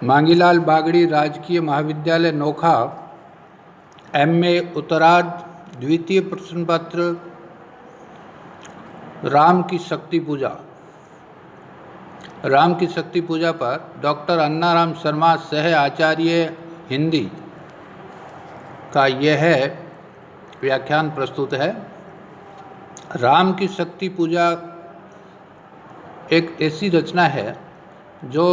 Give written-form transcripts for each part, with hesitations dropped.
मांगीलाल बागड़ी राजकीय महाविद्यालय नोखा, MA उत्तरार्ध, द्वितीय प्रश्न पत्र, राम की शक्ति पूजा। राम की शक्ति पूजा पर डॉक्टर अन्नाराम शर्मा सह आचार्य हिंदी का यह व्याख्यान प्रस्तुत है। राम की शक्ति पूजा एक ऐसी रचना है जो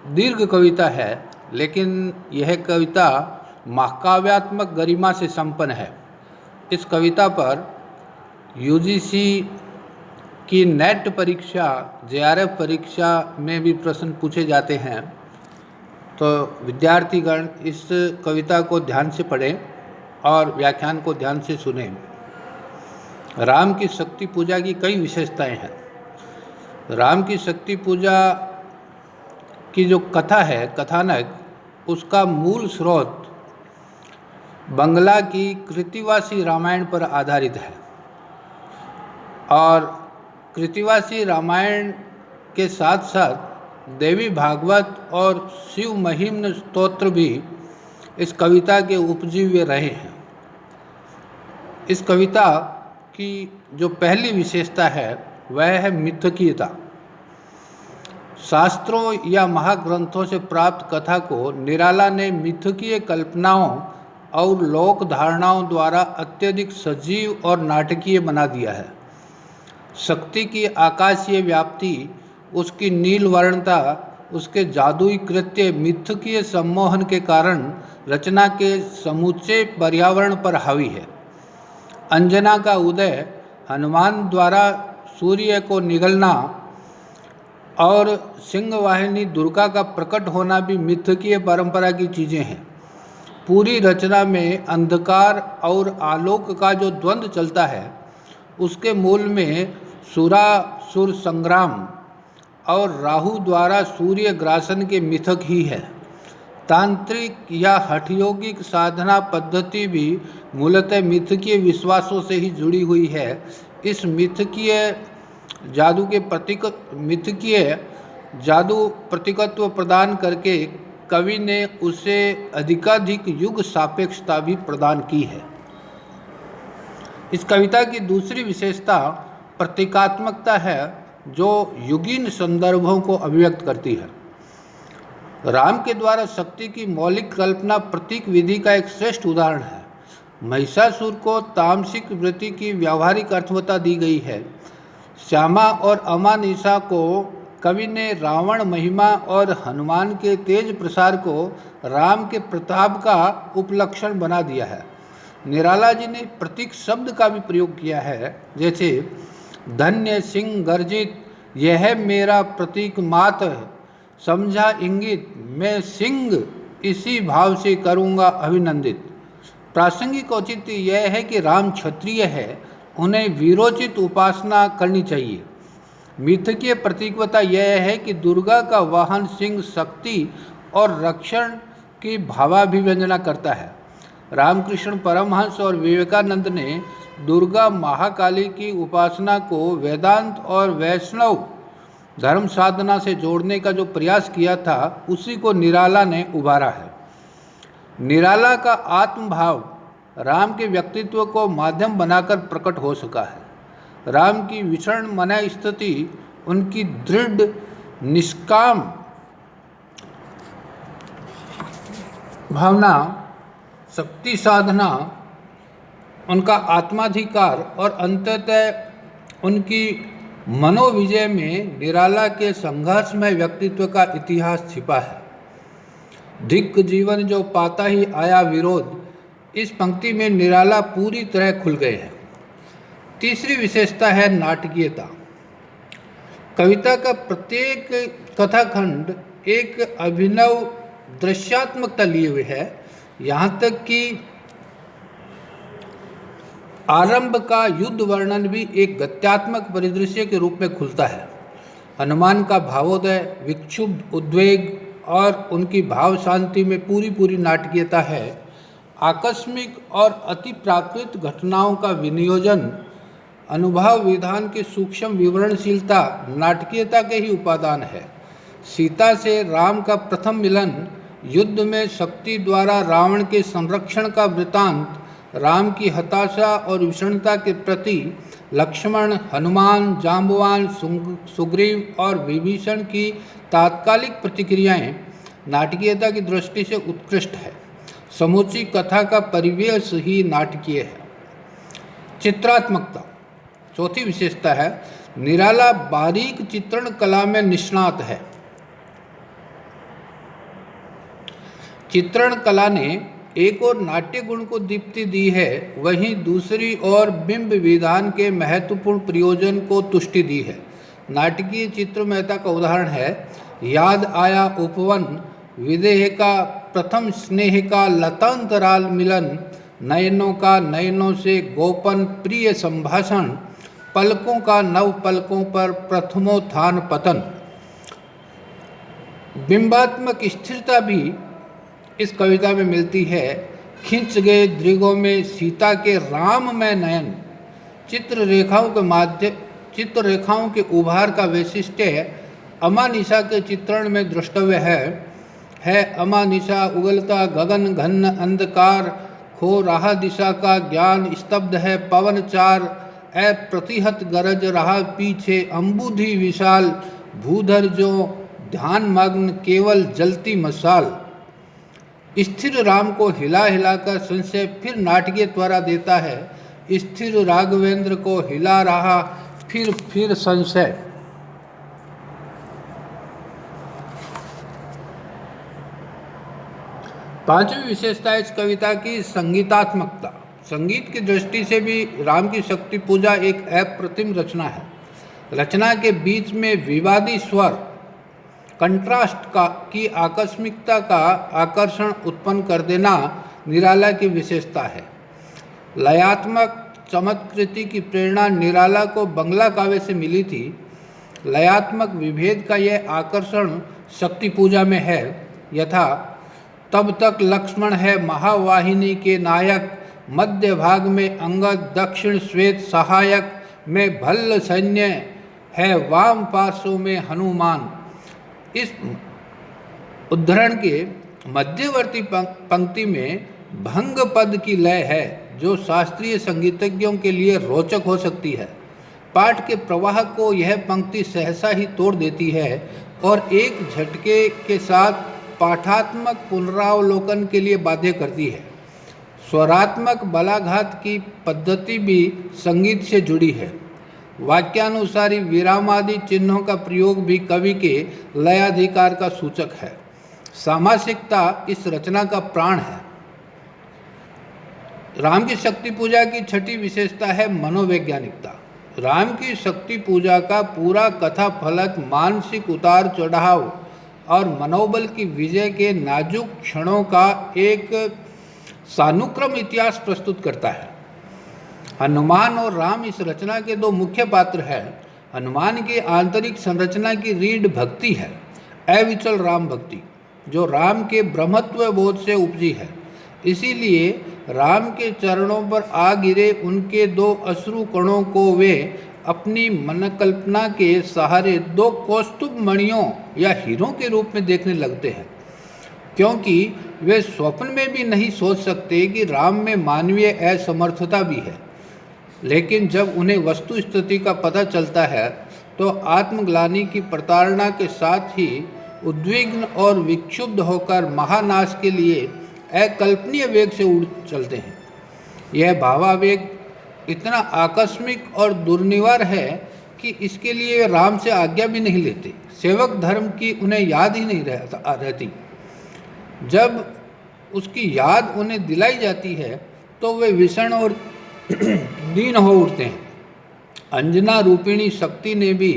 दीर्घ कविता है, लेकिन यह कविता महाकाव्यात्मक गरिमा से संपन्न है। इस कविता पर UGC की नेट परीक्षा, JRF परीक्षा में भी प्रश्न पूछे जाते हैं, तो विद्यार्थीगण इस कविता को ध्यान से पढ़ें और व्याख्यान को ध्यान से सुनें। राम की शक्ति पूजा की कई विशेषताएं हैं। राम की शक्ति पूजा की जो कथा है, कथानक, उसका मूल स्रोत बंगला की कृतिवासी रामायण पर आधारित है और कृतिवासी रामायण के साथ साथ देवी भागवत और शिव महिम्न स्तोत्र भी इस कविता के उपजीव्य रहे हैं। इस कविता की जो पहली विशेषता है वह है मिथकीयता। शास्त्रों या महाग्रंथों से प्राप्त कथा को निराला ने मिथकीय कल्पनाओं और लोक धारणाओं द्वारा अत्यधिक सजीव और नाटकीय बना दिया है। शक्ति की आकाशीय व्याप्ति, उसकी नील वर्णता, उसके जादुई कृत्य मिथकीय सम्मोहन के कारण रचना के समूचे पर्यावरण पर हावी है। अंजना का उदय, हनुमान द्वारा सूर्य को निगलना और सिंहवाहिनी दुर्गा का प्रकट होना भी मिथकीय परंपरा की चीज़ें हैं। पूरी रचना में अंधकार और आलोक का जो द्वंद्व चलता है, उसके मूल में सुरासुर संग्राम और राहु द्वारा सूर्य ग्रासन के मिथक ही है। तांत्रिक या हठयोगिक साधना पद्धति भी मूलतः मिथकीय विश्वासों से ही जुड़ी हुई है। इस मिथकीय जादू के मिथकीय जादू प्रतीकत्व प्रदान करके कवि ने उसे अधिकाधिक युग सापेक्षता भी प्रदान की है। इस कविता की दूसरी विशेषता प्रतीकात्मकता है, जो युगीन संदर्भों को अभिव्यक्त करती है। राम के द्वारा शक्ति की मौलिक कल्पना प्रतीक विधि का एक श्रेष्ठ उदाहरण है। महिषासुर को तामसिक वृत्ति की व्यावहारिक अर्थवता दी गई है। श्यामा और अमानिशा को कवि ने रावण महिमा और हनुमान के तेज प्रसार को राम के प्रताप का उपलक्षण बना दिया है। निराला जी ने प्रतीक शब्द का भी प्रयोग किया है, जैसे धन्य सिंह गर्जित, यह मेरा प्रतीक मात है, समझा इंगित, मैं सिंह इसी भाव से करूँगा अभिनंदित। प्रासंगिक औचित्य यह है कि राम क्षत्रिय है, उन्हें वीरोचित उपासना करनी चाहिए। मिथकीय प्रतीकवता यह है कि दुर्गा का वाहन सिंह शक्ति और रक्षण की भावाभिव्यंजना करता है। रामकृष्ण परमहंस और विवेकानंद ने दुर्गा महाकाली की उपासना को वेदांत और वैष्णव धर्म साधना से जोड़ने का जो प्रयास किया था, उसी को निराला ने उभारा है। निराला का आत्मभाव राम के व्यक्तित्व को माध्यम बनाकर प्रकट हो सका है। राम की विषण मन स्थिति, उनकी दृढ़ निष्काम भावना, शक्ति साधना, उनका आत्माधिकार और अंततः उनकी मनोविजय में निराला के संघर्षमय व्यक्तित्व का इतिहास छिपा है। धिक् जीवन जो पाता ही आया विरोध, इस पंक्ति में निराला पूरी तरह खुल गए हैं। तीसरी विशेषता है नाटकीयता। कविता का प्रत्येक कथाखंड एक अभिनव दृश्यात्मकता लिए हुए है। यहाँ तक कि आरंभ का युद्ध वर्णन भी एक गत्यात्मक परिदृश्य के रूप में खुलता है। हनुमान का भावोदय, विक्षुब्ध उद्वेग और उनकी भाव शांति में पूरी नाटकीयता है। आकस्मिक और अति प्राकृत घटनाओं का विनियोजन, अनुभव विधान की सूक्ष्म विवरणशीलता नाटकीयता के ही उपादान है। सीता से राम का प्रथम मिलन, युद्ध में शक्ति द्वारा रावण के संरक्षण का वृतांत, राम की हताशा और विषणता के प्रति लक्ष्मण, हनुमान, जाम्बवान, सुग्रीव और विभीषण की तात्कालिक प्रतिक्रियाएं नाटकीयता की दृष्टि से उत्कृष्ट है। समूची कथा का परिवेश ही नाटकीय है। चित्रात्मकता चौथी विशेषता है, निराला बारीक चित्रण कला में निष्णात है। चित्रण कला ने एक और नाट्य गुण को दीप्ति दी है, वहीं दूसरी ओर बिंब विधान के महत्वपूर्ण प्रयोजन को तुष्टि दी है। नाटकीय चित्रमयता का उदाहरण है, याद आया उपवन, विदेह का प्रथम स्नेह का लतांतराल मिलन, नयनों का नयनों से गोपन प्रिय संभाषण, पलकों का नव पलकों पर प्रथमोत्थान पतन। बिंबात्मक स्थिरता भी इस कविता में मिलती है। खिंच गए दृगों में सीता के राम में नयन, चित्ररेखाओं के उभार का वैशिष्ट्य अमानिशा के चित्रण में द्रष्टव्य है। अमानिशा उगलता गगन घन अंधकार, खो रहा दिशा का ज्ञान स्तब्ध है पवन चार, प्रतिहत गरज रहा पीछे अंबुधि विशाल, भूधर जो ध्यान मग्न केवल जलती मशाल। स्थिर राम को हिला हिलाकर संशय फिर नाटकीय त्वरा देता है। स्थिर राघवेंद्र को हिला रहा फिर संशय। पांचवी विशेषता इस कविता की संगीतात्मकता। संगीत की दृष्टि से भी राम की शक्ति पूजा एक अप्रतिम रचना है। रचना के बीच में विवादी स्वर कंट्रास्ट की आकस्मिकता का आकर्षण उत्पन्न कर देना निराला की विशेषता है। लयात्मक चमत्कृति की प्रेरणा निराला को बंगला काव्य से मिली थी। लयात्मक विभेद का यह आकर्षण शक्ति पूजा में है। यथा तब तक लक्ष्मण है महावाहिनी के नायक, मध्य भाग में अंगद, दक्षिण श्वेत सहायक में भल्ल सैन्य है, वाम पार्श्व में हनुमान। इस उद्धरण के मध्यवर्ती पंक्ति में भंग पद की लय है जो शास्त्रीय संगीतज्ञों के लिए रोचक हो सकती है। पाठ के प्रवाह को यह पंक्ति सहसा ही तोड़ देती है और एक झटके के साथ पाठात्मक पुनरावलोकन के लिए बाध्य करती है। स्वरात्मक बलाघात की पद्धति भी संगीत से जुड़ी है। वाक्यानुसारी विरामादि चिन्हों का प्रयोग भी कवि के लयाधिकार का सूचक है। सामासिकता इस रचना का प्राण है। राम की शक्ति पूजा की छठी विशेषता है मनोवैज्ञानिकता। राम की शक्ति पूजा का पूरा कथा फलक मानसिक उतार चढ़ाव और मनोबल की विजय के नाजुक क्षणों का एक सानुक्रम इतिहास प्रस्तुत करता है। हनुमान और राम इस रचना के दो मुख्य पात्र हैं। हनुमान की आंतरिक संरचना की रीढ़ भक्ति है, अविचल राम भक्ति, जो राम के ब्रह्मत्व बोध से उपजी है। इसीलिए राम के चरणों पर आ गिरे उनके दो अश्रु कणों को वे अपनी मनकल्पना के सहारे दो कौस्तुभ मणियों या हीरों के रूप में देखने लगते हैं, क्योंकि वे स्वप्न में भी नहीं सोच सकते कि राम में मानवीय असमर्थता भी है। लेकिन जब उन्हें वस्तु स्थिति का पता चलता है तो आत्मग्लानि की प्रताड़ना के साथ ही उद्विग्न और विक्षुब्ध होकर महानाश के लिए अकल्पनीय वेग से उड़ चलते हैं। यह भावावेग इतना आकस्मिक और दुर्निवार है कि इसके लिए राम से आज्ञा भी नहीं लेते। सेवक धर्म की उन्हें याद ही नहीं रहती। जब उसकी याद उन्हें दिलाई जाती है तो वे विषण और दीन हो उठते हैं। अंजना रूपिणी शक्ति ने भी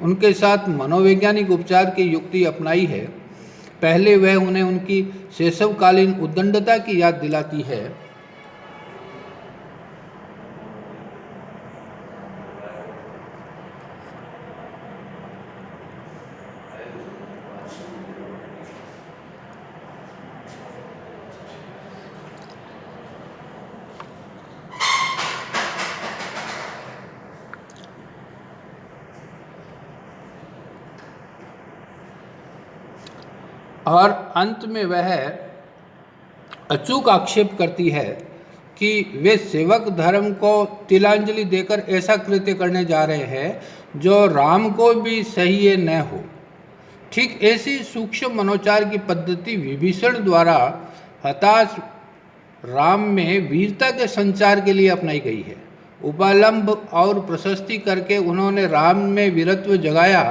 उनके साथ मनोवैज्ञानिक उपचार की युक्ति अपनाई है। पहले वह उन्हें उनकी शैशवकालीन उद्दंडता की याद दिलाती है। और अंत में वह अचूक आक्षेप करती है कि वे सेवक धर्म को तिलांजलि देकर ऐसा कृत्य करने जा रहे हैं जो राम को भी सही न हो। ठीक ऐसी सूक्ष्म मनोचार की पद्धति विभीषण द्वारा हताश राम में वीरता के संचार के लिए अपनाई गई है। उपालंब और प्रशस्ति करके उन्होंने राम में वीरत्व जगाया।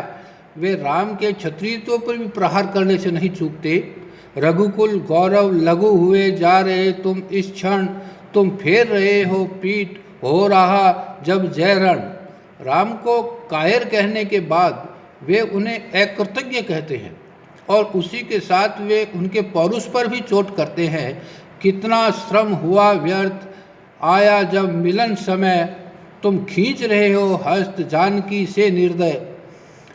वे राम के क्षत्रियत्व पर भी प्रहार करने से नहीं चूकते। रघुकुल गौरव लघु हुए जा रहे तुम इस क्षण, तुम फेर रहे हो पीठ, हो रहा जब जय रण। राम को कायर कहने के बाद वे उन्हें अकृतज्ञ कहते हैं और उसी के साथ वे उनके पौरुष पर भी चोट करते हैं। कितना श्रम हुआ व्यर्थ, आया जब मिलन समय, तुम खींच रहे हो हस्त जानकी से निर्दय।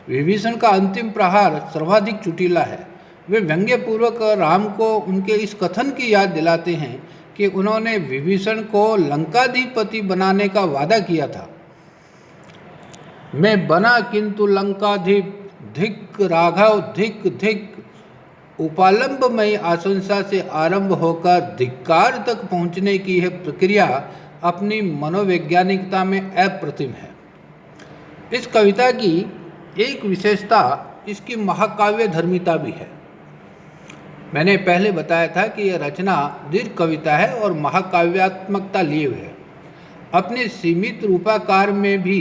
विभीषण का अंतिम प्रहार सर्वाधिक चुटीला है। वे व्यंग्यपूर्वक राम को उनके इस कथन की याद दिलाते हैं कि उन्होंने विभीषण को लंकाधिपति बनाने का वादा किया था। मैं बना किंतु लंकाधिप, धिक राघव धिक धिक। उपालंबमयी आशंसा से आरंभ होकर धिक्कार तक पहुंचने की यह प्रक्रिया अपनी मनोवैज्ञानिकता में अप्रतिम है। इस कविता की एक विशेषता इसकी महाकाव्य धर्मिता भी है। मैंने पहले बताया था कि यह रचना दीर्घ कविता है और महाकाव्यात्मकता लिए हुए है। अपने सीमित रूपाकार में भी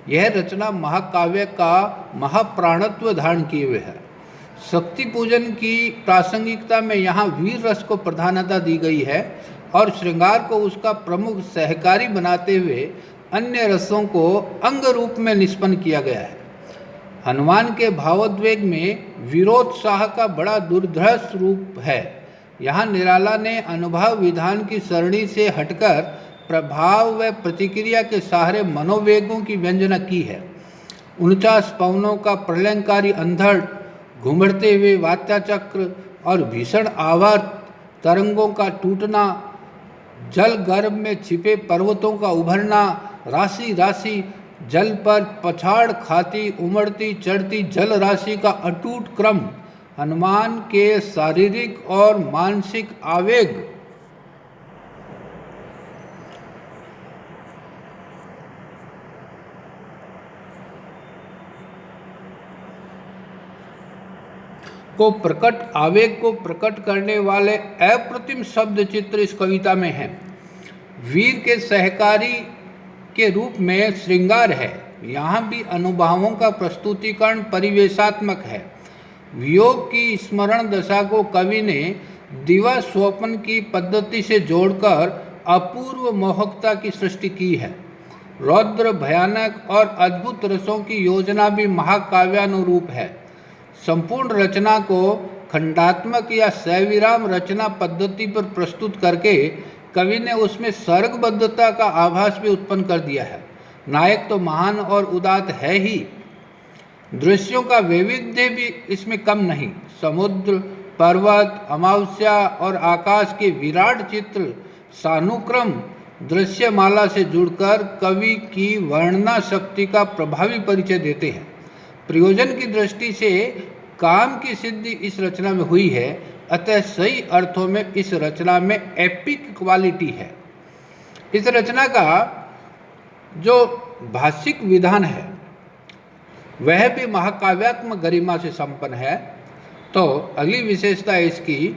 यह रचना महाकाव्य का महाप्राणत्व धारण किए हुए है। शक्ति पूजन की प्रासंगिकता में यहाँ वीर रस को प्रधानता दी गई है और श्रृंगार को उसका प्रमुख सहकारी बनाते हुए अन्य रसों को अंग रूप में निष्पन्न किया गया है। हनुमान के भावोद्वेग में वीरोत्साह का बड़ा दुर्धर्ष रूप है। यहाँ निराला ने अनुभव विधान की सरणी से हटकर प्रभाव व प्रतिक्रिया के सहारे मनोवेगों की व्यंजना की है। 49 पवनों का प्रलयंकारी अंधड़, घुमड़ते हुए वात्याचक्र और भीषण आवर्त तरंगों का टूटना, जल गर्भ में छिपे पर्वतों का उभरना, राशि राशि जल पर पछाड़ खाती उमड़ती चढ़ती जल राशि का अटूट क्रम, हनुमान के शारीरिक और मानसिक आवेग, आवेग को प्रकट करने वाले अप्रतिम शब्द चित्र इस कविता में हैं। वीर के सहकारी के रूप में श्रृंगार है। यहाँ भी अनुभवों का प्रस्तुतिकरण परिवेशात्मक है। वियोग की स्मरण दशा को कवि ने दिवा स्वप्न की पद्धति से जोड़कर अपूर्व मोहकता की सृष्टि की है। रौद्र भयानक और अद्भुत रसों की योजना भी महाकाव्यानुरूप है। संपूर्ण रचना को खंडात्मक या सविराम रचना पद्धति पर प्रस्तुत करके कवि ने उसमें सर्गबद्धता का आभास भी उत्पन्न कर दिया है। नायक तो महान और उदात्त है ही, दृश्यों का वैविध्य भी इसमें कम नहीं। समुद्र, पर्वत, अमावस्या और आकाश के विराट चित्र सानुक्रम दृश्यमाला से जुड़कर कवि की वर्णना शक्ति का प्रभावी परिचय देते हैं। प्रयोजन की दृष्टि से काम की सिद्धि इस रचना में हुई है, अतः सही अर्थों में इस रचना में एपिक क्वालिटी है। इस रचना का जो भाषिक विधान है वह भी महाकाव्यात्मक गरिमा से संपन्न है। तो अगली विशेषता इसकी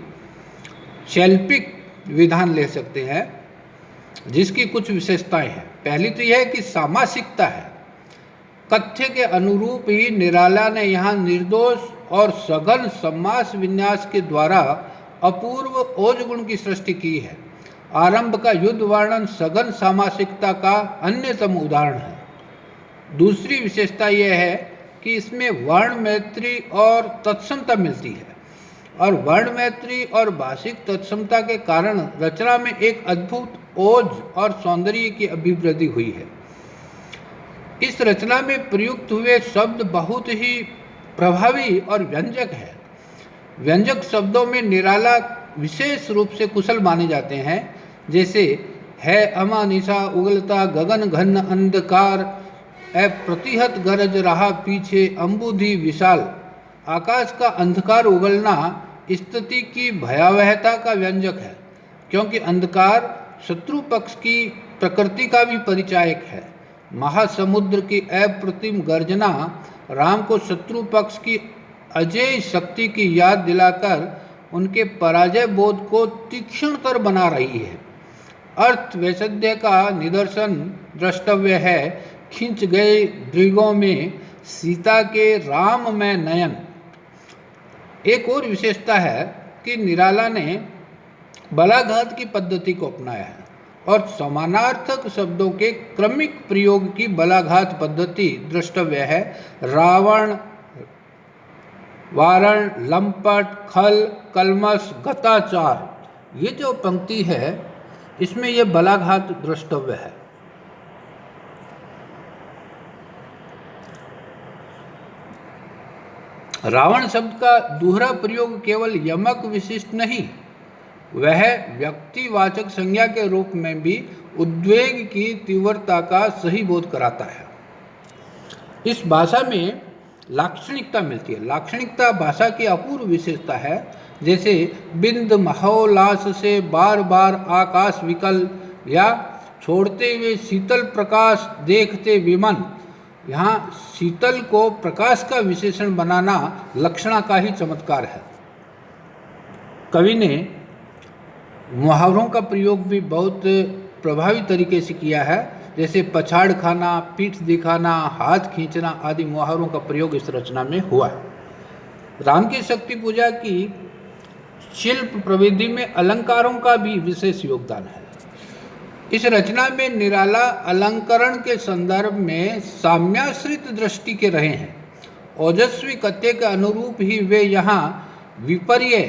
शैल्पिक विधान ले सकते हैं, जिसकी कुछ विशेषताएं हैं। पहली तो यह है कि सामासिकता है। कथ्य के अनुरूप ही निराला ने यहाँ निर्दोष और सघन समास विन्यास के द्वारा अपूर्व ओज गुण की सृष्टि की है। आरंभ का युद्ध वर्णन सघन सामासिकता का अन्यतम उदाहरण है। दूसरी विशेषता यह है कि इसमें वर्ण मैत्री और तत्समता मिलती है, और वर्ण मैत्री और भाषिक तत्समता के कारण रचना में एक अद्भुत ओज और सौंदर्य की अभिवृद्धि हुई है। इस रचना में प्रयुक्त हुए शब्द बहुत ही प्रभावी और व्यंजक है। व्यंजक शब्दों में निराला विशेष रूप से कुशल माने जाते हैं, जैसे है अमानिशा उगलता गगन घन अंधकार, प्रतिहत गरज रहा पीछे अम्बुधि विशाल। आकाश का अंधकार उगलना स्थिति की भयावहता का व्यंजक है, क्योंकि अंधकार शत्रु पक्ष की प्रकृति का भी परिचायक है। महासमुद्र की अप्रतिम गर्जना राम को शत्रु पक्ष की अजेय शक्ति की याद दिलाकर उनके पराजय बोध को तीक्ष्णतर बना रही है। अर्थ वैसध्य का निदर्शन द्रष्टव्य है खिंच गए दृगों में सीता के राममय नयन। एक और विशेषता है कि निराला ने बलाघात की पद्धति को अपनाया है और समानार्थक शब्दों के क्रमिक प्रयोग की बलाघात पद्धति द्रष्टव्य है। रावण, वारण, लंपट, खल, कलमस, गताचार, ये जो पंक्ति है इसमें यह बलाघात द्रष्टव्य है। रावण शब्द का दूसरा प्रयोग केवल यमक विशिष्ट नहीं, वह व्यक्तिवाचक संज्ञा के रूप में भी उद्वेग की तीव्रता का सही बोध कराता है। इस भाषा में लाक्षणिकता मिलती है। लाक्षणिकता भाषा की अपूर्व विशेषता है। जैसे बिंद महोल्लास से बार बार आकाश विकल, या छोड़ते हुए शीतल प्रकाश देखते विमन। यहाँ शीतल को प्रकाश का विशेषण बनाना लक्षणा का ही चमत्कार है। कवि ने मुहावरों का प्रयोग भी बहुत प्रभावी तरीके से किया है। जैसे पछाड़ खाना, पीठ दिखाना, हाथ खींचना आदि मुहावरों का प्रयोग इस रचना में हुआ है। राम की शक्ति पूजा की शिल्प प्रविधि में अलंकारों का भी विशेष योगदान है। इस रचना में निराला अलंकरण के संदर्भ में साम्याश्रित दृष्टि के रहे हैं। ओजस्वी कथ्य के अनुरूप ही वे यहाँ विपर्य,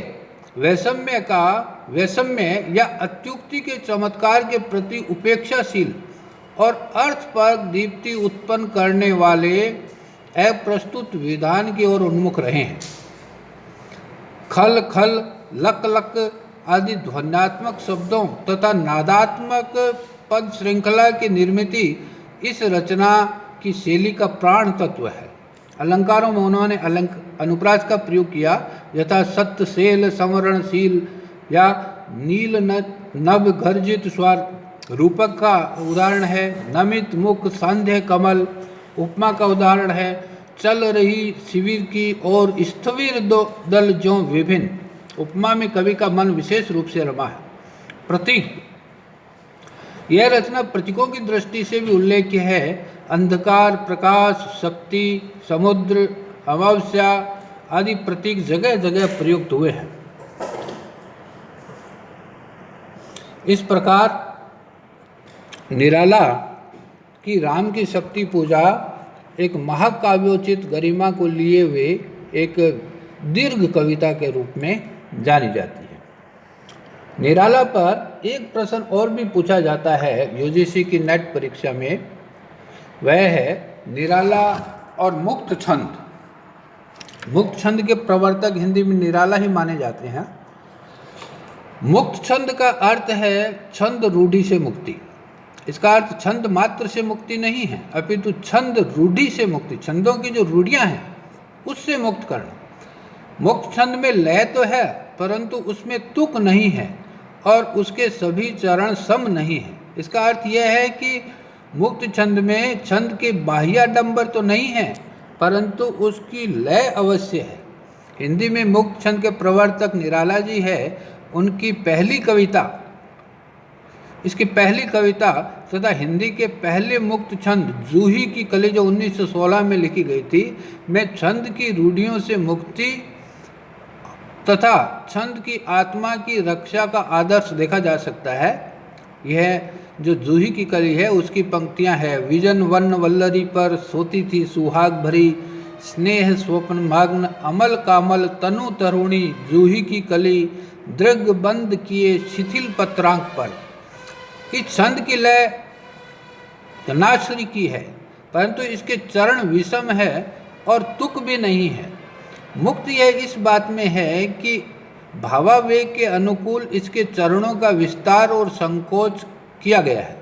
वैषम्य या अत्युक्ति के चमत्कार के प्रति उपेक्षाशील और अर्थ पर दीप्ति उत्पन्न करने वाले अप्रस्तुत विधान की ओर उन्मुख रहे हैं। खल खल, लक लक आदि ध्वन्यात्मक शब्दों तथा नादात्मक पद श्रृंखला की निर्मित इस रचना की शैली का प्राण तत्व है। अलंकारों में उन्होंने अनुप्रास का प्रयोग किया, यथा सत्य शैल संवरणशील या नील नभ गर्जित स्वर। रूपक का उदाहरण है नमित मुख सांध्य कमल। उपमा का उदाहरण है चल रही शिविर की और स्थविर दल जो विभिन्न। उपमा में कवि का मन विशेष रूप से रमा है। प्रतीक, यह रचना प्रतीकों की दृष्टि से भी उल्लेख्य है। अंधकार, प्रकाश, शक्ति, समुद्र, अमावस्या आदि प्रतीक जगह जगह प्रयुक्त हुए हैं। इस प्रकार निराला की राम की शक्ति पूजा एक महाकाव्योचित गरिमा को लिए हुए एक दीर्घ कविता के रूप में जानी जाती है। निराला पर एक प्रश्न और भी पूछा जाता है यूजीसी की नेट परीक्षा में, वह है निराला और मुक्त छंद। मुक्त छंद के प्रवर्तक हिंदी में निराला ही माने जाते हैं। मुक्त छंद का अर्थ है छंद रूढ़ि से मुक्ति। इसका अर्थ छंद मात्र से मुक्ति नहीं है, अपितु छंद रूढ़ि से मुक्ति, छंदों की जो रूढ़ियाँ हैं उससे मुक्त करना। मुक्त छंद में लय तो है परंतु उसमें तुक नहीं है और उसके सभी चरण सम नहीं है। इसका अर्थ यह है कि मुक्त छंद में छंद के बाह्याडंबर तो नहीं है परंतु उसकी लय अवश्य है। हिंदी में मुक्त छंद के प्रवर्तक निराला जी है। उनकी पहली कविता, इसकी पहली कविता तथा हिंदी के पहले मुक्त छंद जूही की कली जो 1916 में लिखी गई थी, में छंद की रूढ़ियों से मुक्ति तथा छंद की आत्मा की रक्षा का आदर्श देखा जा सकता है। यह जो जूही की कली है उसकी पंक्तियां हैं, विजन वन वल्लरी पर सोती थी सुहाग भरी, स्नेह स्वप्न मग्न अमल कामल तनु तरुणी, जूही की कली दृग बंद किए शिथिल पत्रांक पर। इस छंद की लय धनाश्री की है परंतु इसके चरण विषम है और तुक भी नहीं है। मुक्त यह इस बात में है कि भावावेग के अनुकूल इसके चरणों का विस्तार और संकोच किया गया है।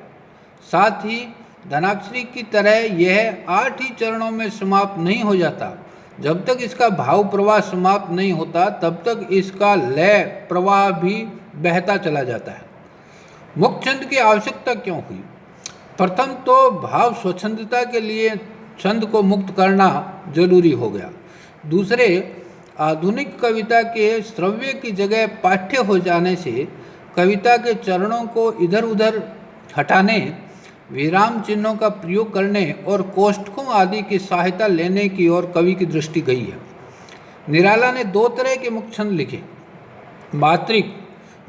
साथ ही धनाक्षरी की तरह यह 8 ही चरणों में समाप्त नहीं हो जाता। जब तक इसका भाव प्रवाह समाप्त नहीं होता तब तक इसका लय प्रवाह भी बहता चला जाता है। मुक्त छंद की आवश्यकता क्यों हुई? प्रथम तो भाव स्वच्छंदता के लिए छंद को मुक्त करना जरूरी हो गया। दूसरे, आधुनिक कविता के श्रव्य की जगह पाठ्य हो जाने से कविता के चरणों को इधर उधर हटाने, विराम चिन्हों का प्रयोग करने और कोष्ठकों आदि की सहायता लेने की ओर कवि की दृष्टि गई है। निराला ने दो तरह के मुक्त छंद लिखे, मात्रिक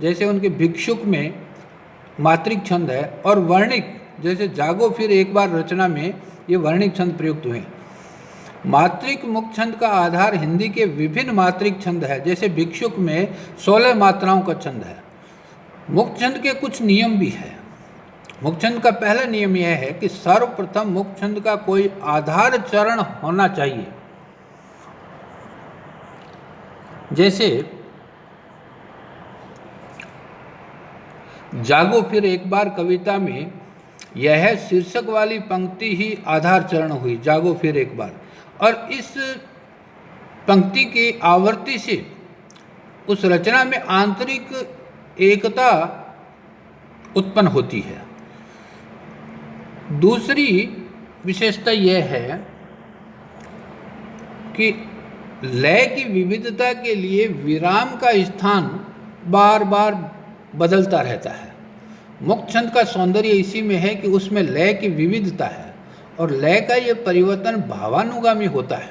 जैसे उनके भिक्षुक में मात्रिक छंद है, और वर्णिक जैसे जागो फिर एक बार रचना में ये वर्णिक छंद प्रयुक्त हुए। मात्रिक मुक्त छंद का आधार हिंदी के विभिन्न मात्रिक छंद है, जैसे भिक्षुक में 16 मात्राओं का छंद है। मुक्त छंद के कुछ नियम भी है। मुक्त छंद का पहला नियम यह है कि सर्वप्रथम मुक्त छंद का कोई आधार चरण होना चाहिए। जैसे जागो फिर एक बार कविता में यह शीर्षक वाली पंक्ति ही आधार चरण हुई, जागो फिर एक बार, और इस पंक्ति की आवृत्ति से उस रचना में आंतरिक एकता उत्पन्न होती है। दूसरी विशेषता यह है कि लय की विविधता के लिए विराम का स्थान बार बार बदलता रहता है। मुक्त छंद का सौंदर्य इसी में है कि उसमें लय की विविधता है और लय का ये परिवर्तन भावानुगामी होता है।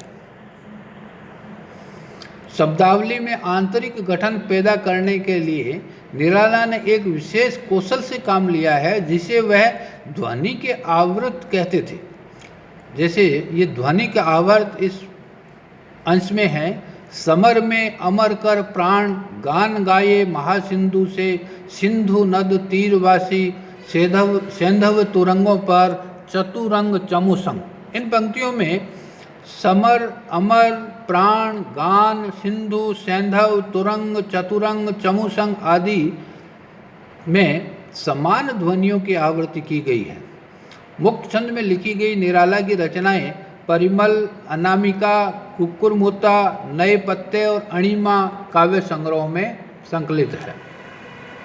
शब्दावली में आंतरिक गठन पैदा करने के लिए निराला ने एक विशेष कौशल से काम लिया है, जिसे वह ध्वनि के आवर्त कहते थे। जैसे ये ध्वनि का आवर्त इस अंश में है, समर में अमर कर प्राण गान गाये महासिंधु से, सिंधु नद तीरवासी सेंधव तुरंगों पर चतुरंग चमुसंग। इन पंक्तियों में समर, अमर, प्राण, गान, सिंधु, सैंधव, तुरंग, चतुरंग, चमुसंग आदि में समान ध्वनियों की आवृत्ति की गई है। मुक्त छंद में लिखी गई निराला की रचनाएं परिमल, अनामिका, कुक्कुरमुत्ता, नए पत्ते और अणिमा काव्य संग्रह में संकलित है।